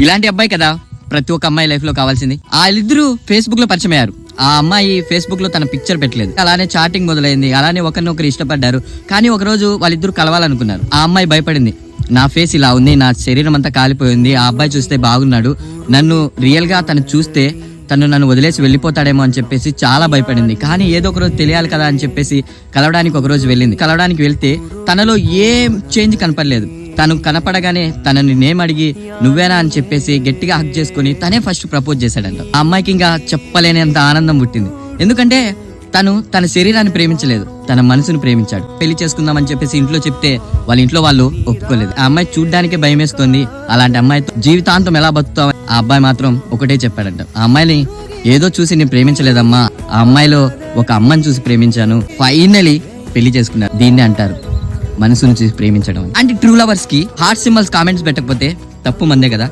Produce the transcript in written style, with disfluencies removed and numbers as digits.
ఇలాంటి అబ్బాయి కదా ప్రతి ఒక్క అమ్మాయి లైఫ్ లో కావాల్సింది. వాళ్ళిద్దరూ ఫేస్బుక్ లో పరిచయం అయ్యారు. ఆ అమ్మాయి ఫేస్బుక్ లో తన పిక్చర్ పెట్టలేదు, అలానే చాటింగ్ మొదలైంది, అలానే ఒకరినొకరు ఇష్టపడ్డారు. కానీ ఒకరోజు వాళ్ళిద్దరు కలవాలనుకున్నారు. ఆ అమ్మాయి భయపడింది, నా ఫేస్ ఇలా ఉంది, నా శరీరం అంతా కాలిపోయింది, ఆ అబ్బాయి చూస్తే బాగున్నాడు, నన్ను రియల్ గా తను చూస్తే తను నన్ను వదిలేసి వెళ్ళిపోతాడేమో అని చెప్పేసి చాలా భయపడింది. కానీ ఏదో ఒక రోజు తెలియాలి కదా అని చెప్పేసి కలవడానికి ఒక రోజు వెళ్ళింది. కలవడానికి వెళ్తే తనలో ఏం చేంజ్ కనపడలేదు. తను కనపడగానే తనని నేమ్ అడిగి నువ్వేనా అని చెప్పేసి గట్టిగా హక్ చేసుకుని తనే ఫస్ట్ ప్రపోజ్ చేశాడంట. ఆ అమ్మాయికి ఇంకా చెప్పలేనంత ఆనందం పుట్టింది. ఎందుకంటే తను తన శరీరాన్ని ప్రేమించలేదు, తన మనసును ప్రేమించాడు. పెళ్లి చేసుకుందామని చెప్పేసి ఇంట్లో చెప్తే వాళ్ళ ఇంట్లో వాళ్ళు ఒప్పుకోలేదు. ఆ అమ్మాయి చూడ్డానికే భయం వేస్తుంది. అలాంటి అమ్మాయితో జీవితాంతం ఎలా బతుకుతావు? ఆ అబ్బాయి మాత్రం ఒకటే చెప్పాడంట, ఆ అమ్మాయిని ఏదో చూసి నేను ప్రేమించలేదమ్మా, ఆ అమ్మాయిలో ఒక అమ్మని చూసి ప్రేమించాను, ఫైనలీ పెళ్లి చేసుకున్నారు. దీన్ని అంటారు మనసును చూసి ప్రేమించడం. అంటే ట్రూ లవర్స్ కి హార్ట్ సింబల్స్ కామెంట్స్ పెట్టకపోతే తప్పు మందే కదా.